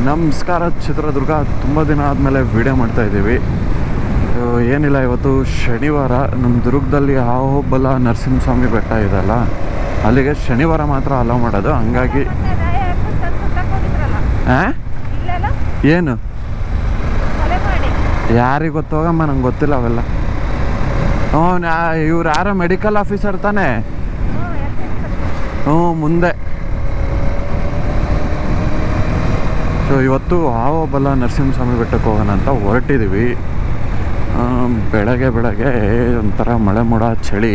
ನಮಸ್ಕಾರ ಚಿತ್ರದುರ್ಗ. ತುಂಬ ದಿನ ಆದಮೇಲೆ ವಿಡಿಯೋ ಮಾಡ್ತಾಯಿದ್ದೀವಿ. ಏನಿಲ್ಲ, ಇವತ್ತು ಶನಿವಾರ. ನಮ್ಮ ದುರ್ಗದಲ್ಲಿ ಆಹೋಬಲ ನರಸಿಂಹಸ್ವಾಮಿ ಬೆಟ್ಟ ಇದೆಲ್ಲ, ಅಲ್ಲಿಗೆ ಶನಿವಾರ ಮಾತ್ರ ಅಲೋ ಮಾಡೋದು. ಹಂಗಾಗಿ ಏನು ಯಾರಿಗೆ ಗೊತ್ತೋಗಮ್ಮ, ನಂಗೆ ಗೊತ್ತಿಲ್ಲ ಅವೆಲ್ಲ. ಇವ್ರು ಯಾರೋ ಮೆಡಿಕಲ್ ಆಫೀಸರ್ ತಾನೇ? ಮುಂದೆ. ಸೊ ಇವತ್ತು ಆಹೋಬಲ ನರಸಿಂಹಸ್ವಾಮಿ ಬೆಟ್ಟಕ್ಕೆ ಹೋಗೋಣ ಅಂತ ಹೊರಟಿದ್ದೀವಿ. ಬೆಳಗ್ಗೆ ಒಂಥರ ಮಳೆ ಮೋಡ, ಚಳಿ.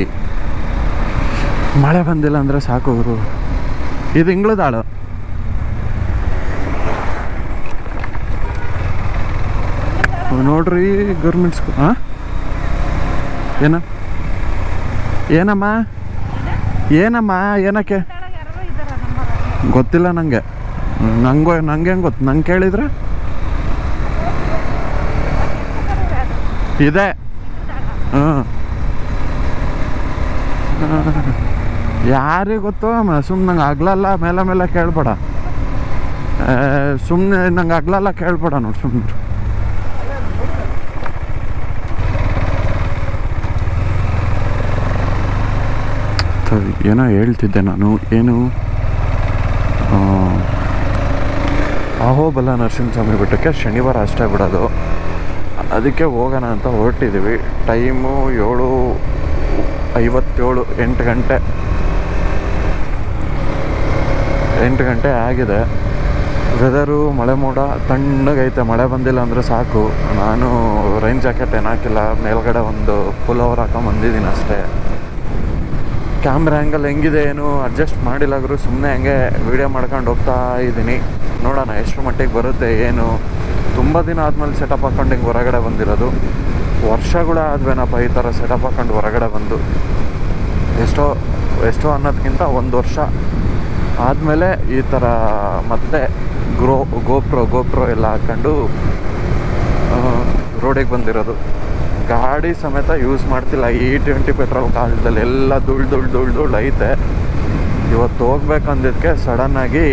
ಮಳೆ ಬಂದಿಲ್ಲ ಅಂದರೆ ಸಾಕು ಗುರು. ಇದು ಇಂಗ್ಳದಾಳು. ನೋಡ್ರಿ ಗೌರ್ಮೆಂಟ್ ಸ್ಕೂಲ್. ಏನಮ್ಮ ಏನಕ್ಕೆ ಗೊತ್ತಿಲ್ಲ ನನಗೆ. ನಂಗೆ ಹೆಂಗೆ ಗೊತ್ತು? ನಂಗೆ ಕೇಳಿದ್ರೆ ಇದೆ. ಯಾರಿಗೆ ಗೊತ್ತು ಅಮ್ಮ? ಸುಮ್ಮನೆ ನಂಗೆ ಆಗ್ಲಲ್ಲ ಮೇಲೆ ಕೇಳ್ಬೇಡ. ಸುಮ್ಮನೆ ನಂಗೆ ಆಗ್ಲಲ್ಲ ಕೇಳ್ಬೇಡ ನೋಡಿ ಸುಮ್ಮನೆ. ಏನೋ ಹೇಳ್ತಿದ್ದೆ ನಾನು. ಏನು ಆಹೋಬಲ ನರಸಿಂಹಸ್ವಾಮಿ ಬೆಟ್ಟಕ್ಕೆ ಶನಿವಾರ ಅಷ್ಟೇ ಬಿಡೋದು. ಅದಕ್ಕೆ ಹೋಗೋಣ ಅಂತ ಹೊರಟಿದ್ದೀವಿ. ಟೈಮು 7:57, 8 ಗಂಟೆ ಆಗಿದೆ. ವೆದರು ಮಳೆ ಮೋಡ ತಣ್ಣಗೈತೆ. ಮಳೆ ಬಂದಿಲ್ಲ ಅಂದರೆ ಸಾಕು. ನಾನು ರೈನ್ ಜಾಕೆಟ್ ಏನು ಹಾಕಿಲ್ಲ, ಮೇಲ್ಗಡೆ ಒಂದು ಪುಲ್-ಓವರ್ ಹಾಕೊಂಬಂದಿದ್ದೀನಿ ಅಷ್ಟೇ. ಕ್ಯಾಮ್ರಾ ಆ್ಯಂಗಲ್ ಹೆಂಗಿದೆ ಏನು ಅಡ್ಜಸ್ಟ್ ಮಾಡಿಲ್ಲಾದ್ರು ಸುಮ್ಮನೆ ಹಂಗೆ ವೀಡಿಯೋ ಮಾಡ್ಕೊಂಡು ಹೋಗ್ತಾ ಇದ್ದೀನಿ. ನೋಡೋಣ ಎಷ್ಟು ಮಟ್ಟಿಗೆ ಬರುತ್ತೆ ಏನು. ತುಂಬ ದಿನ ಆದಮೇಲೆ ಸೆಟಪ್ ಹಾಕೊಂಡು ಹಿಂಗೆ ಹೊರಗಡೆ ಬಂದಿರೋದು. ವರ್ಷಗಳೇ ಆದ್ವೇನಪ್ಪ ಈ ಥರ ಸೆಟಪ್ ಹಾಕೊಂಡು ಹೊರಗಡೆ ಬಂದು. ಎಷ್ಟೋ ಅನ್ನೋದಕ್ಕಿಂತ 1 ವರ್ಷ ಆದಮೇಲೆ ಈ ಥರ ಮತ್ತೆ ಗೋಪ್ರೋ ಎಲ್ಲ ಹಾಕ್ಕೊಂಡು ರೋಡಿಗೆ ಬಂದಿರೋದು. ಗಾಡಿ ಸಮೇತ ಯೂಸ್ ಮಾಡ್ತಿಲ್ಲ. E20 ಪೆಟ್ರೋಲ್ ಕಾಲದಲ್ಲಿ ಎಲ್ಲ ಧೂಳು ಐತೆ. ಇವತ್ತು ಹೋಗ್ಬೇಕಂದಿದ್ದಕ್ಕೆ ಸಡನ್ನಾಗಿ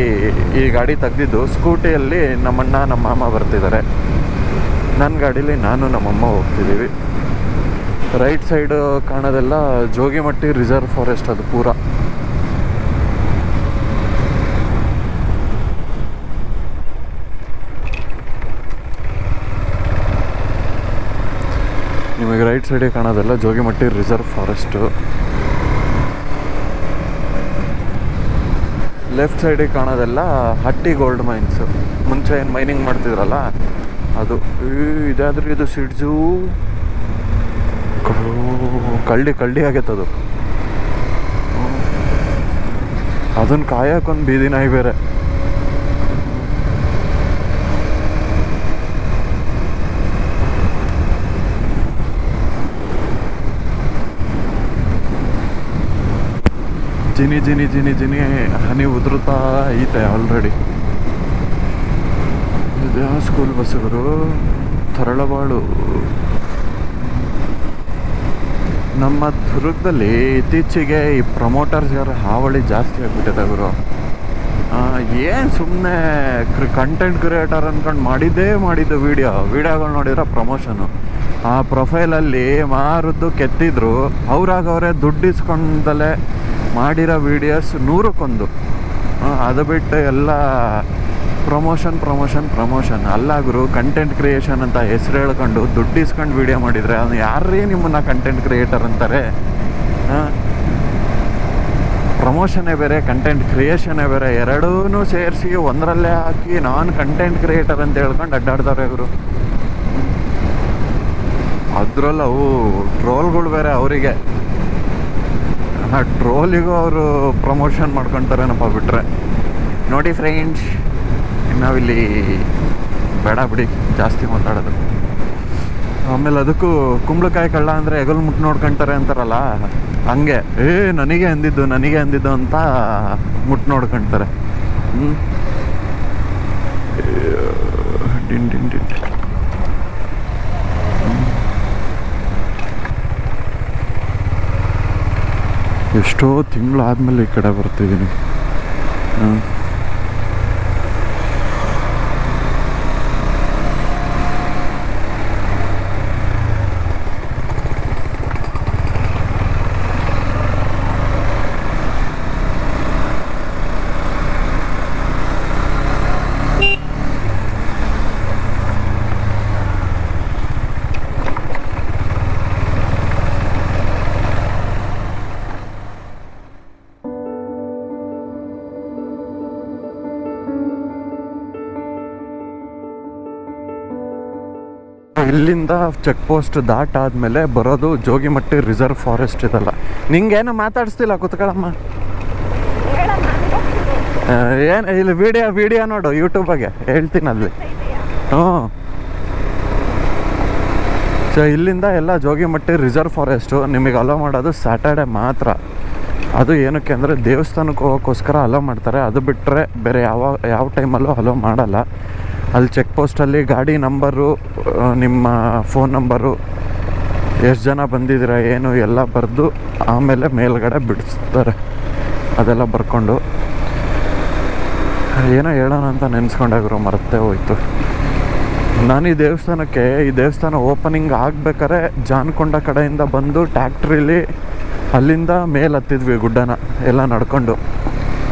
ಈ ಗಾಡಿ ತೆಗ್ದಿದ್ದು. ಸ್ಕೂಟಿಯಲ್ಲಿ ನಮ್ಮಣ್ಣ ನಮ್ಮ ಮಾಮ ಬರ್ತಿದ್ದಾರೆ, ನನ್ನ ಗಾಡೀಲಿ ನಾನು ನಮ್ಮಮ್ಮ ಹೋಗ್ತಿದ್ದೀವಿ. ರೈಟ್ ಸೈಡ್ ಕಾಣೋದೆಲ್ಲ ಜೋಗಿಮಟ್ಟಿ ರಿಸರ್ವ್ ಫಾರೆಸ್ಟ್. ಅದು ಪೂರ ನಿಮಗೆ ರೈಟ್ ಸೈಡಿಗೆ ಕಾಣೋದೆಲ್ಲ ಜೋಗಿಮಟ್ಟಿ ರಿಸರ್ವ್ ಫಾರೆಸ್ಟು. ಲೆಫ್ಟ್ ಸೈಡಿಗೆ ಕಾಣೋದೆಲ್ಲ ಹಟ್ಟಿ ಗೋಲ್ಡ್ ಮೈನ್ಸು. ಮುಂಚೆ ಏನು ಮೈನಿಂಗ್ ಮಾಡ್ತಿದ್ರಲ್ಲ ಅದು. ಇದಾದ್ರೆ ಇದು ಸಿಡ್ಜು ಕಳ್ಳಿ ಆಗೈತದು. ಅದನ್ನು ಕಾಯಕ್ಕೊಂದು ಬೀದಿ ನಾಯಿ ಬೇರೆ. ಜಿನಿ ಹನಿ ಉದುರುತ್ತಾ ಐತೆ ಆಲ್ರೆಡಿ. ಇದು ಸ್ಕೂಲ್ ಬಸ್ಸುಗಳು. ತರಳಬಾಳು. ನಮ್ಮ ದುರ್ಗದಲ್ಲಿ ಇತ್ತೀಚೆಗೆ ಈ ಪ್ರಮೋಟರ್ಸ್ಗಾರ ಹಾವಳಿ ಜಾಸ್ತಿ ಆಗಿಬಿಟ್ಟಿದೆ ಗುರು. ಏನು ಸುಮ್ಮನೆ ಕಂಟೆಂಟ್ ಕ್ರಿಯೇಟರ್ ಅಂದ್ಕೊಂಡು ಮಾಡಿದ್ದು ವೀಡಿಯೋಗಳು ನೋಡಿದ್ರೆ ಪ್ರಮೋಷನು. ಆ ಪ್ರೊಫೈಲಲ್ಲಿ ಮಾರದ್ದು ಕೆತ್ತಿದ್ರು. ಅವರೇ ದುಡ್ಡು ಇಸ್ಕೊಂಡಲ್ಲೇ ಮಾಡಿರೋ ವೀಡಿಯೋಸ್ 100ಕ್ಕೆ 1. ಅದು ಬಿಟ್ಟು ಎಲ್ಲ ಪ್ರಮೋಷನ್ ಅಲ್ಲಾಗರು. ಕಂಟೆಂಟ್ ಕ್ರಿಯೇಷನ್ ಅಂತ ಹೆಸರು ಹೇಳ್ಕೊಂಡು ದುಡ್ಡು ಇಸ್ಕೊಂಡು ವೀಡಿಯೋ ಮಾಡಿದರೆ ಅವನು ಯಾರೇ ನಿಮ್ಮನ್ನು ಕಂಟೆಂಟ್ ಕ್ರಿಯೇಟರ್ ಅಂತಾರೆ? ಪ್ರಮೋಷನ್ನೇ ಬೇರೆ, ಕಂಟೆಂಟ್ ಕ್ರಿಯೇಷನ್ನೇ ಬೇರೆ. ಎರಡೂ ಸೇರಿಸಿ ಒಂದರಲ್ಲೇ ಹಾಕಿ ನಾನು ಕಂಟೆಂಟ್ ಕ್ರಿಯೇಟರ್ ಅಂತ ಹೇಳ್ಕೊಂಡು ಅಡ್ಡಾಡ್ತಾರೆ ಇವರು. ಅದರಲ್ಲೂ ಅವು ಟ್ರೋಲ್ಗಳು ಬೇರೆ ಅವರಿಗೆ. ಆ ಟ್ರೋಲಿಗೂ ಅವರು ಪ್ರಮೋಷನ್ ಮಾಡ್ಕೊತಾರೇನಪ್ಪ ಬಿಟ್ರೆ. ನೋಡಿ ಫ್ರೆಂಡ್ಸ್, ನಾವಿಲ್ಲಿ ಬೇಡ ಬಿಡಿ ಜಾಸ್ತಿ ಮಾತಾಡೋದು. ಆಮೇಲೆ ಅದಕ್ಕೂ ಕುಂಬಳಕಾಯಿ ಕಳ್ಳ ಅಂದರೆ ಹೆಗಲು ಮುಟ್ಟು ನೋಡ್ಕೊತಾರೆ ಅಂತಾರಲ್ಲ, ಹಂಗೆ ನನಗೆ ಅಂದಿದ್ದು ಅಂತ ಮುಟ್ಟು ನೋಡ್ಕೊತಾರೆ. ಡಿನ್ ಎಷ್ಟೋ ತಿಂಗಳಾದ್ಮೇಲೆ ಈ ಕಡೆ ಬರ್ತಿದ್ದೀನಿ. ಇಲ್ಲಿಂದ ಚೆಕ್ ಪೋಸ್ಟ್ ದಾಟಾದ್ಮೇಲೆ ಬರೋದು ಜೋಗಿಮಟ್ಟಿ ರಿಸರ್ವ್ ಫಾರೆಸ್ಟ್ ಇದಲ್ಲ. ನಿಂಗೇನು ಮಾತಾಡಿಸ್ತಿಲ್ಲ, ಕುತ್ಕೊಳ್ಳಮ್ಮ. ಏನು ಇಲ್ಲಿ ವಿಡಿಯೋ ನೋಡು ಯೂಟ್ಯೂಬಾಗೆ, ಹೇಳ್ತೀನಿ ಅಲ್ಲಿ. ಹ್ಞೂ, ಸೊ ಇಲ್ಲಿಂದ ಎಲ್ಲ ಜೋಗಿಮಟ್ಟಿ ರಿಸರ್ವ್ ಫಾರೆಸ್ಟು ನಿಮಗೆ ಅಲೋ ಮಾಡೋದು ಸ್ಯಾಟರ್ಡೆ ಮಾತ್ರ. ಅದು ಏನಕ್ಕೆ ಅಂದರೆ ದೇವಸ್ಥಾನಕ್ಕೆ ಹೋಗೋಕ್ಕೋಸ್ಕರ ಅಲೋ ಮಾಡ್ತಾರೆ. ಅದು ಬಿಟ್ಟರೆ ಬೇರೆ ಯಾವ ಟೈಮಲ್ಲೂ ಅಲೋ ಮಾಡಲ್ಲ. ಅಲ್ಲಿ ಚೆಕ್ ಪೋಸ್ಟಲ್ಲಿ ಗಾಡಿ ನಂಬರು, ನಿಮ್ಮ ಫೋನ್ ನಂಬರು, ಎಷ್ಟು ಜನ ಬಂದಿದ್ದೀರಾ ಏನು ಎಲ್ಲ ಬರೆದು ಆಮೇಲೆ ಮೇಲ್ಗಡೆ ಬಿಡಿಸ್ತಾರೆ. ಅದೆಲ್ಲ ಬರ್ಕೊಂಡು ಏನೋ ಹೇಳೋಣ ಅಂತ ನೆನೆಸ್ಕೊಂಡಾಗ್ರು, ಮರ್ತೇ ಹೋಯ್ತು. ನಾನು ಈ ದೇವಸ್ಥಾನ ಓಪನಿಂಗ್ ಆಗ್ಬೇಕಾದ್ರೆ ಜಾನ್ಕೊಂಡ ಕಡೆಯಿಂದ ಬಂದು ಟ್ಯಾಕ್ಟ್ರಿಲಿ ಅಲ್ಲಿಂದ ಮೇಲೆ ಹತ್ತಿದ್ವಿ ಗುಡ್ಡನ ಎಲ್ಲ ನಡ್ಕೊಂಡು.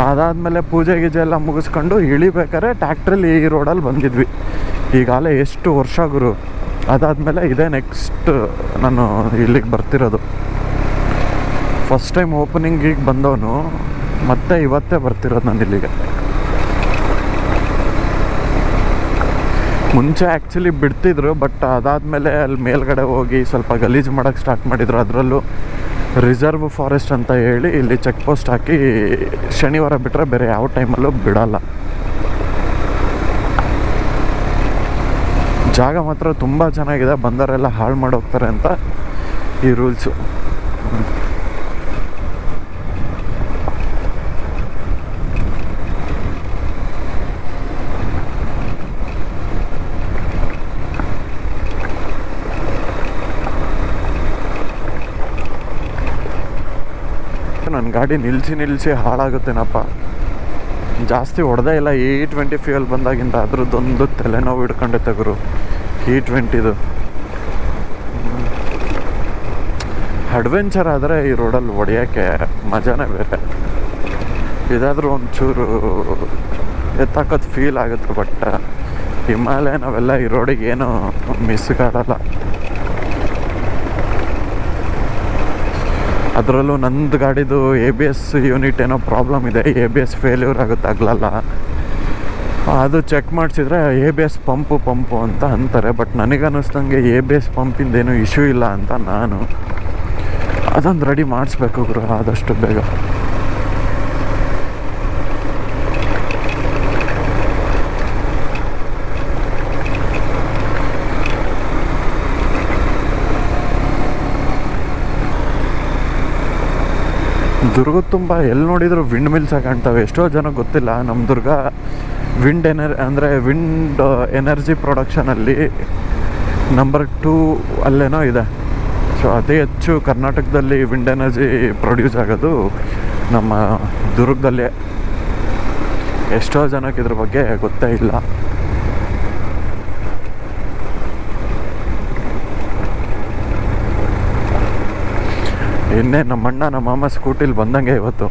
ಅದಾದಮೇಲೆ ಪೂಜೆ ಗೀಜೆ ಎಲ್ಲ ಮುಗಿಸ್ಕೊಂಡು ಇಳಿಬೇಕಾದ್ರೆ ಟ್ಯಾಕ್ಟ್ರಲ್ಲಿ ಈ ರೋಡಲ್ಲಿ ಬಂದಿದ್ವಿ. ಈಗಾಗಲೇ ಎಷ್ಟು ವರ್ಷ ಗುರು. ಅದಾದಮೇಲೆ ಇದೇ ನೆಕ್ಸ್ಟ್ ನಾನು ಇಲ್ಲಿಗೆ ಬರ್ತಿರೋದು. ಫಸ್ಟ್ ಟೈಮ್ ಓಪನಿಂಗಿಗೆ ಬಂದವನು, ಮತ್ತೆ ಇವತ್ತೇ ಬರ್ತಿರೋದು ನಾನು ಇಲ್ಲಿಗೆ. ಮುಂಚೆ ಆ್ಯಕ್ಚುಲಿ ಬಿಡ್ತಿದ್ರು, ಬಟ್ ಅದಾದಮೇಲೆ ಅಲ್ಲಿ ಮೇಲ್ಗಡೆ ಹೋಗಿ ಸ್ವಲ್ಪ ಗಲೀಜು ಮಾಡೋಕ್ಕೆ ಸ್ಟಾರ್ಟ್ ಮಾಡಿದರು. ಅದರಲ್ಲೂ ರಿಸರ್ವ್ ಫಾರೆಸ್ಟ್ ಅಂತ ಹೇಳಿ ಇಲ್ಲಿ ಚೆಕ್ ಪೋಸ್ಟ್ ಹಾಕಿ ಶನಿವಾರ ಬಿಟ್ಟರೆ ಬೇರೆ ಯಾವ ಟೈಮಲ್ಲೂ ಬಿಡಲ್ಲ. ಜಾಗ ಮಾತ್ರ ತುಂಬ ಚೆನ್ನಾಗಿದೆ, ಬಂದವರೆಲ್ಲ ಹಾಳು ಮಾಡೋಗ್ತಾರೆ ಅಂತ ಈ ರೂಲ್ಸು. ನನ್ನ ಗಾಡಿ ನಿಲ್ಲಿಸಿ ಹಾಳಾಗುತ್ತೇನಪ್ಪ. ಜಾಸ್ತಿ ಹೊಡೆದೇ ಇಲ್ಲ. E20 ಫ್ಯೂಯಲ್ ಬಂದಾಗಿಂದ ಅದ್ರದ್ದೊಂದು ತಲೆನೋವು ಹಿಡ್ಕೊಂಡೈತೆ ಗುರು. E20 ಅಡ್ವೆಂಚರ್ ಆದರೆ ಈ ರೋಡಲ್ಲಿ ಹೊಡೆಯೋಕ್ಕೆ ಮಜಾನೇ ಬೇರೆ. ಇದಾದರೂ ಒಂಚೂರು ಎತ್ತಾಕೋದು ಫೀಲ್ ಆಗುತ್ತೆ. ಬಟ್ ಹಿಮಾಲಯ ನಾವೆಲ್ಲ ಈ ರೋಡಿಗೆ ಏನೂ ಮಿಸ್ಗಾಡಲ್ಲ. ಅದರಲ್ಲೂ ನಂದು ಗಾಡಿದು ABS ಯೂನಿಟ್ ಏನೋ ಪ್ರಾಬ್ಲಮ್ ಇದೆ. ABS ಫೇಲ್ಯೂರ್ ಆಗುತ್ತೆ, ಆಗಲಲ್ಲ. ಅದು ಚೆಕ್ ಮಾಡಿಸಿದ್ರೆ ABS ಪಂಪು ಅಂತ ಅಂತಾರೆ. ಬಟ್ ನನಗನ್ನಿಸ್ದಂಗೆ ABS ಪಂಪಿಂದೇನು ಇಶ್ಯೂ ಇಲ್ಲ ಅಂತ ನಾನು ಅದೊಂದು ರೆಡಿ ಮಾಡಿಸ್ಬೇಕು ಗುರು ಆದಷ್ಟು ಬೇಗ. ದುರ್ಗದ ತುಂಬ ಎಲ್ಲಿ ನೋಡಿದ್ರು ವಿಂಡ್ ಮಿಲ್ಸ್ ಕಾಣ್ತವೆ. ಎಷ್ಟೋ ಜನ ಗೊತ್ತಿಲ್ಲ, ನಮ್ಮ ದುರ್ಗ ವಿಂಡ್ ಎನರ್ಜಿ ಪ್ರೊಡಕ್ಷನಲ್ಲಿ ನಂಬರ್ 2 ಅಲ್ಲೇನೋ ಇದೆ. ಸೊ ಅತಿ ಹೆಚ್ಚು ಕರ್ನಾಟಕದಲ್ಲಿ ವಿಂಡ್ ಎನರ್ಜಿ ಪ್ರೊಡ್ಯೂಸ್ ಆಗೋದು ನಮ್ಮ ದುರ್ಗದಲ್ಲೇ. ಎಷ್ಟೋ ಜನಕ್ಕೆ ಇದ್ರ ಬಗ್ಗೆ ಗೊತ್ತೇ ಇಲ್ಲ. ಇನ್ನೇ ನಮ್ಮಣ್ಣ ನಮ್ಮ ಮಾಮ ಸ್ಕೂಟಿಲಿ ಬಂದಂಗೆ ಇವತ್ತು.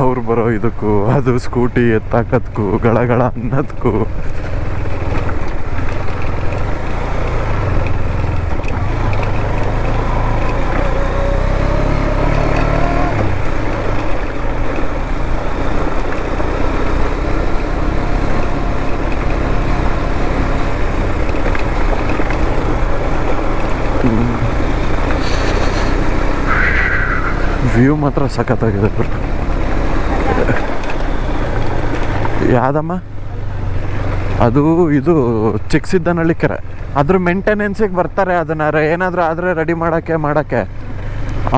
ಅವ್ರು ಬರೋ ಇದಕ್ಕೂ ಅದು ಸ್ಕೂಟಿ ಎತ್ತಾಕದಕ್ಕೂ ಗಳಗಳ ಅನ್ನೋದಕ್ಕೂ ವ್ಯೂ ಮಾತ್ರ ಸಖತ್ತಾಗಿದೆ. ಯಾವ್ದಮ್ಮ ಅದು? ಇದು ಚಿಕ್ಕಸಿದ್ದನಹಳ್ಳಿ ಕೆರೆ. ಅದ್ರ ಮೇಂಟೆನೆನ್ಸಿಗೆ ಬರ್ತಾರೆ. ಅದನ್ನ ಏನಾದರೂ ಆದರೆ ರೆಡಿ ಮಾಡೋಕ್ಕೆ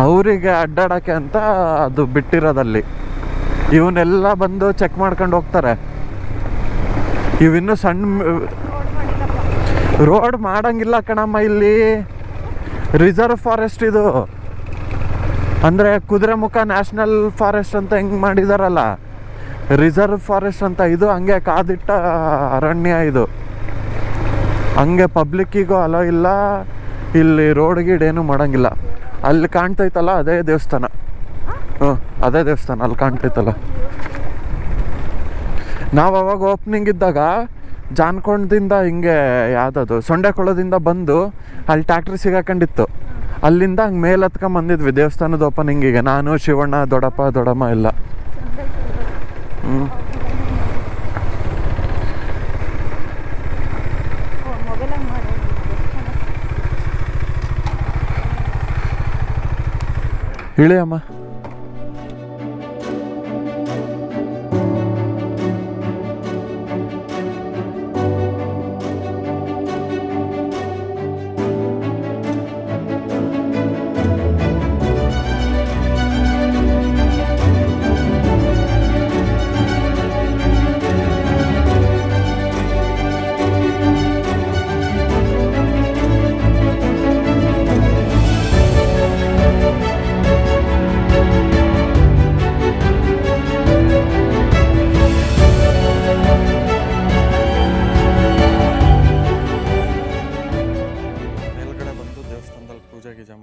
ಅವರಿಗೆ ಅಡ್ಡಾಡೋಕ್ಕೆ ಅಂತ ಅದು ಬಿಟ್ಟಿರೋದಲ್ಲಿ. ಇವನ್ನೆಲ್ಲ ಬಂದು ಚೆಕ್ ಮಾಡ್ಕೊಂಡು ಹೋಗ್ತಾರೆ. ಇವಿನ್ನೂ ಸಣ್ಣ ರೋಡ್ ಮಾಡಂಗಿಲ್ಲ ಕಣಮ್ಮ. ಇಲ್ಲಿ ರಿಸರ್ವ್ ಫಾರೆಸ್ಟ್ ಇದು. ಅಂದರೆ ಕುದುರೆಮುಖ ನ್ಯಾಷನಲ್ ಫಾರೆಸ್ಟ್ ಅಂತ ಹೆಂಗೆ ಮಾಡಿದಾರಲ್ಲ, ರಿಸರ್ವ್ ಫಾರೆಸ್ಟ್ ಅಂತ ಇದು ಹಂಗೆ ಕಾದಿಟ್ಟ ಅರಣ್ಯ ಇದು. ಹಂಗೆ ಪಬ್ಲಿಕ್ಕಿಗೂ ಅಲೋ ಇಲ್ಲ, ಇಲ್ಲಿ ರೋಡ್ ಗೀಡೇನು ಮಾಡೋಂಗಿಲ್ಲ. ಅಲ್ಲಿ ಕಾಣ್ತೈತಲ್ಲ ಅದೇ ದೇವಸ್ಥಾನ. ಅದೇ ದೇವಸ್ಥಾನ ಅಲ್ಲಿ ಕಾಣ್ತೈತಲ್ಲ. ನಾವು ಅವಾಗ ಓಪನಿಂಗ್ ಇದ್ದಾಗ ಜಾನ್ಕೊಂಡದಿಂದ ಹಿಂಗೆ ಯಾವುದದು ಸೊಂಡೆಕೊಳದಿಂದ ಬಂದು ಅಲ್ಲಿ ಟ್ಯಾಕ್ಟ್ರಿ ಸಿಗಾಕೊಂಡಿತ್ತು. ಅಲ್ಲಿಂದ ಹಂಗೆ ಮೇಲೆ ಹತ್ಕೊಂಬಂದಿದ್ವಿ ದೇವಸ್ಥಾನದ ಓಪನಿಂಗಿಗೆ. ನಾನು, ಶಿವಣ್ಣ, ದೊಡ್ಡಮ್ಮ ಎಲ್ಲ. ಹೇಳಿ ಅಮ್ಮ.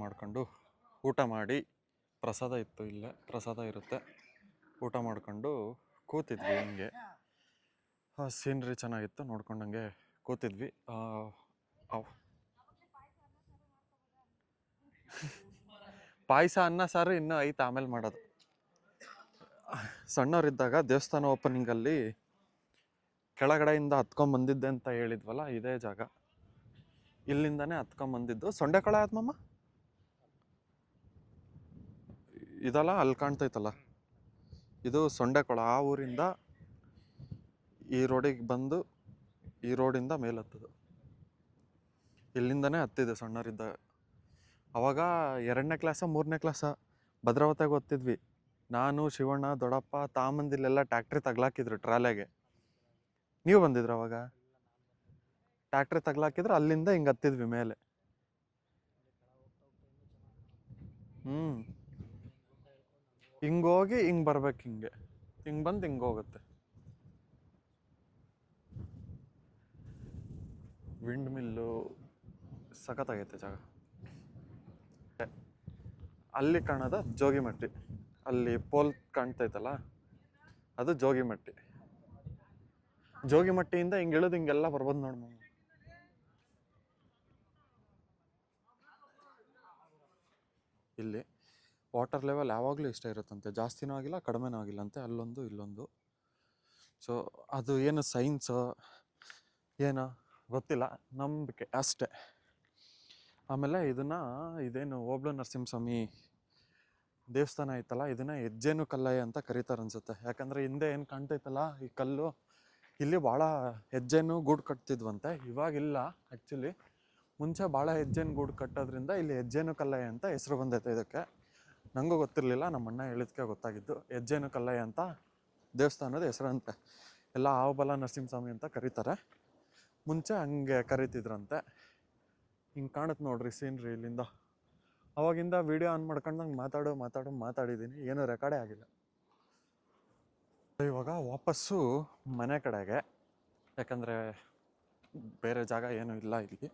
ಮಾಡ್ಕೊಂಡು ಊಟ ಮಾಡಿ, ಪ್ರಸಾದ ಇತ್ತು, ಇಲ್ಲೇ ಪ್ರಸಾದ ಇರುತ್ತೆ, ಊಟ ಮಾಡ್ಕೊಂಡು ಕೂತಿದ್ವಿ. ಹಿಂಗೆ ಸೀನ್ರಿ ಚೆನ್ನಾಗಿತ್ತು, ನೋಡ್ಕೊಂಡಂಗೆ ಕೂತಿದ್ವಿ. ಪಾಯಸ ಅನ್ನ ಸಾರು ಇನ್ನೂ ಐತೆ, ಆಮೇಲೆ ಮಾಡೋದು. ಸಣ್ಣವರಿದ್ದಾಗ ದೇವಸ್ಥಾನ ಓಪನಿಂಗಲ್ಲಿ ಕೆಳಗಡೆಯಿಂದ ಹತ್ಕೊಂಬಂದಿದ್ದೆ ಅಂತ ಹೇಳಿದ್ವಲ್ಲ, ಇದೇ ಜಾಗ. ಇಲ್ಲಿಂದಾನೇ ಹತ್ಕೊಂಬಂದಿದ್ದು. ಸೊಂಡೆಕೊಳ ಆದ್ಮಮ್ಮ ಇದಲ್ಲ, ಅಲ್ಲಿ ಕಾಣ್ತೈತಲ್ಲ, ಇದು ಸೊಂಡೆಕೊಳ. ಆ ಊರಿಂದ ಈ ರೋಡಿಗೆ ಬಂದು ಈ ರೋಡಿಂದ ಮೇಲೆ ಹತ್ತದು. ಇಲ್ಲಿಂದನೇ ಹತ್ತಿದೆ ಸಣ್ಣವರಿದ್ದಾಗ. ಅವಾಗ 2ನೇ ಕ್ಲಾಸ 3ನೇ ಕ್ಲಾಸ ಭದ್ರಾವತಿಗೆ ಓದ್ತಿದ್ವಿ. ನಾನು, ಶಿವಣ್ಣ, ದೊಡ್ಡಪ್ಪ ತಾಮಂದಿಲ್ಲೆಲ್ಲ ಟ್ಯಾಕ್ಟ್ರಿ ತಗ್ಲಾಕಿದ್ರು ಟ್ರಾಲೆಗೆ. ನೀವು ಬಂದಿದ್ರು ಅವಾಗ? ಟ್ಯಾಕ್ಟ್ರಿ ತಗ್ಲಾಕಿದ್ರು, ಅಲ್ಲಿಂದ ಹಿಂಗೆ ಹತ್ತಿದ್ವಿ ಮೇಲೆ. ಹಿಂಗೋಗಿ ಹಿಂಗೆ ಬರ್ಬೇಕು, ಹಿಂಗೆ ಬಂದು ಹಿಂಗೆ ಹೋಗುತ್ತೆ. ವಿಂಡ್ ಮಿಲ್ಲು ಸಖತ್ತಾಗೈತೆ ಜಾಗ. ಅಲ್ಲಿ ಕಾಣೋದ ಜೋಗಿಮಟ್ಟಿ, ಅಲ್ಲಿ ಪೋಲ್ ಕಾಣ್ತೈತಲ್ಲ ಅದು ಜೋಗಿಮಟ್ಟಿ. ಜೋಗಿಮಟ್ಟಿಯಿಂದ ಹಿಂಗೆ ಇಳಿದು ಹಿಂಗೆಲ್ಲ ಬರ್ಬೋದು ನೋಡಿ. ಇಲ್ಲಿ ವಾಟರ್ ಲೆವೆಲ್ ಯಾವಾಗಲೂ ಇಷ್ಟ ಇರುತ್ತಂತೆ, ಜಾಸ್ತಿನೂ ಆಗಿಲ್ಲ ಕಡಿಮೆನೂ ಆಗಿಲ್ಲ ಅಂತೆ, ಅಲ್ಲೊಂದು ಇಲ್ಲೊಂದು. ಸೊ ಅದು ಏನು ಸೈನ್ಸು ಏನೋ ಗೊತ್ತಿಲ್ಲ, ನಂಬಿಕೆ ಅಷ್ಟೆ. ಆಮೇಲೆ ಇದೇನು ಓಬ್ಳು ನರಸಿಂಹಸ್ವಾಮಿ ದೇವಸ್ಥಾನ ಐತಲ್ಲ, ಇದನ್ನ ಹೆಜ್ಜೆನು ಕಲ್ಲಯ್ಯ ಅಂತ ಕರೀತಾರೆ ಅನ್ಸುತ್ತೆ. ಯಾಕಂದರೆ ಹಿಂದೆ ಏನು ಕಾಣ್ತೈತಲ್ಲ ಈ ಕಲ್ಲು, ಇಲ್ಲಿ ಭಾಳ ಹೆಜ್ಜೆನು ಗೂಡು ಕಟ್ತಿದ್ವಂತೆ. ಇವಾಗಿಲ್ಲ ಆ್ಯಕ್ಚುಲಿ, ಮುಂಚೆ ಭಾಳ ಹೆಜ್ಜೆನು ಗೂಡು ಕಟ್ಟೋದ್ರಿಂದ ಇಲ್ಲಿ ಹೆಜ್ಜೆನು ಕಲ್ಲಯ್ಯ ಅಂತ ಹೆಸರು ಬಂದೈತೆ ಇದಕ್ಕೆ. ನನಗೂ ಗೊತ್ತಿರಲಿಲ್ಲ, ನಮ್ಮ ಅಣ್ಣ ಹೇಳಿದ್ಕೆ ಗೊತ್ತಾಗಿದ್ದು. ಹೆಜ್ಜೆನು ಕಲ್ಲಯ್ಯ ಅಂತ ದೇವಸ್ಥಾನದ ಹೆಸರಂತೆ. ಎಲ್ಲ ಆವಬಲ ನರಸಿಂಹಸ್ವಾಮಿ ಅಂತ ಕರೀತಾರೆ, ಮುಂಚೆ ಹಂಗೆ ಕರೀತಿದ್ರಂತೆ. ಹಿಂಗೆ ಕಾಣುತ್ತೆ ನೋಡ್ರಿ ಸೀನ್ರಿ ಇಲ್ಲಿಂದ. ಅವಾಗಿಂದ ವಿಡಿಯೋ ಆನ್ ಮಾಡ್ಕೊಂಡಂಗೆ ಮಾತಾಡಿದ್ದೀನಿ, ಏನೂ ರೆಕಾರ್ಡೇ ಆಗಿಲ್ಲ. ಇವಾಗ ವಾಪಸ್ಸು ಮನೆ ಕಡೆಗೆ, ಯಾಕಂದರೆ ಬೇರೆ ಜಾಗ ಏನೂ ಇಲ್ಲ ಇಲ್ಲಿ.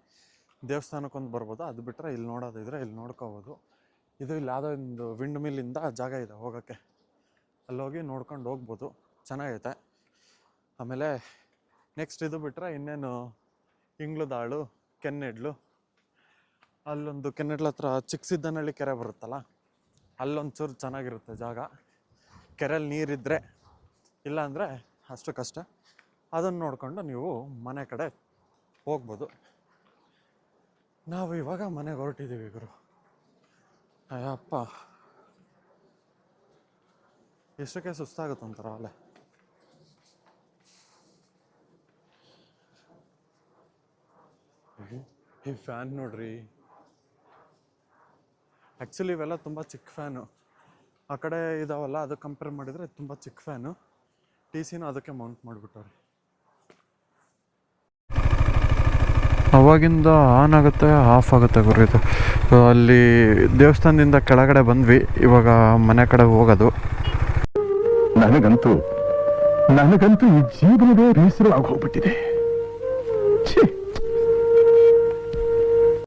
ದೇವಸ್ಥಾನಕ್ಕೊಂದು ಬರ್ಬೋದು, ಅದು ಬಿಟ್ಟರೆ ಇಲ್ಲಿ ನೋಡೋದಿದ್ರೆ ಇಲ್ಲಿ ನೋಡ್ಕೋಬೋದು. ಇದು ಇಲ್ಲಿ ಯಾವುದೋ ಒಂದು ವಿಂಡ್ ಮಿಲ್ಲಿಂದ ಜಾಗ ಇದೆ ಹೋಗೋಕ್ಕೆ, ಅಲ್ಲೋಗಿ ನೋಡ್ಕೊಂಡು ಹೋಗ್ಬೋದು, ಚೆನ್ನಾಗೈತೆ. ಆಮೇಲೆ ನೆಕ್ಸ್ಟ್ ಇದು ಬಿಟ್ಟರೆ ಇನ್ನೇನು ಇಂಗ್ಳುದಾಳು, ಕೆನ್ನೆಡ್ಲು, ಅಲ್ಲೊಂದು ಕೆನ್ನೆಡ್ಲ ಹತ್ರ ಚಿಕ್ಕಸಿದ್ದನಹಳ್ಳಿ ಕೆರೆ ಬರುತ್ತಲ್ಲ, ಅಲ್ಲೊಂಚೂರು ಚೆನ್ನಾಗಿರುತ್ತೆ ಜಾಗ. ಕೆರೆಯಲ್ಲಿ ನೀರಿದ್ದರೆ, ಇಲ್ಲಾಂದರೆ ಅಷ್ಟು ಕಷ್ಟ. ಅದನ್ನು ನೋಡಿಕೊಂಡು ನೀವು ಮನೆ ಕಡೆ ಹೋಗ್ಬೋದು. ನಾವು ಇವಾಗ ಮನೆಗೆ ಹೊರಟಿದ್ದೀವಿ ಗುರು. ಅಯ್ಯಪ್ಪ, ಎಷ್ಟಕ್ಕೆ ಸುಸ್ತಾಗುತ್ತಂತಾರ ಅಲ್ಲೇ. ಈ ಫ್ಯಾನ್ ನೋಡ್ರಿ, ಆ್ಯಕ್ಚುಲಿ ಇವೆಲ್ಲ ತುಂಬ ಚಿಕ್ಕ ಫ್ಯಾನು. ಆ ಕಡೆ ಇದಾವಲ್ಲ, ಅದು ಕಂಪೇರ್ ಮಾಡಿದರೆ ತುಂಬ ಚಿಕ್ಕ ಫ್ಯಾನು. TCನೂ ಅದಕ್ಕೆ ಮೌಂಟ್ ಮಾಡಿಬಿಟ್ಟವ್ರಿ. ಅವಾಗಿಂದ ಆನ್ ಆಗುತ್ತೆ, ಆಫ್ ಆಗುತ್ತೆ ಗುರು ಇದು. ಅಲ್ಲಿ ದೇವಸ್ಥಾನದಿಂದ ಕೆಳಗಡೆ ಬಂದ್ವಿ, ಇವಾಗ ಮನೆ ಕಡೆ ಹೋಗೋದು. ನನಗಂತೂ ಈ ಜೀವನವೇ ಬೇಸರವಾಗಿ ಹೋಗ್ಬಿಟ್ಟಿದೆ.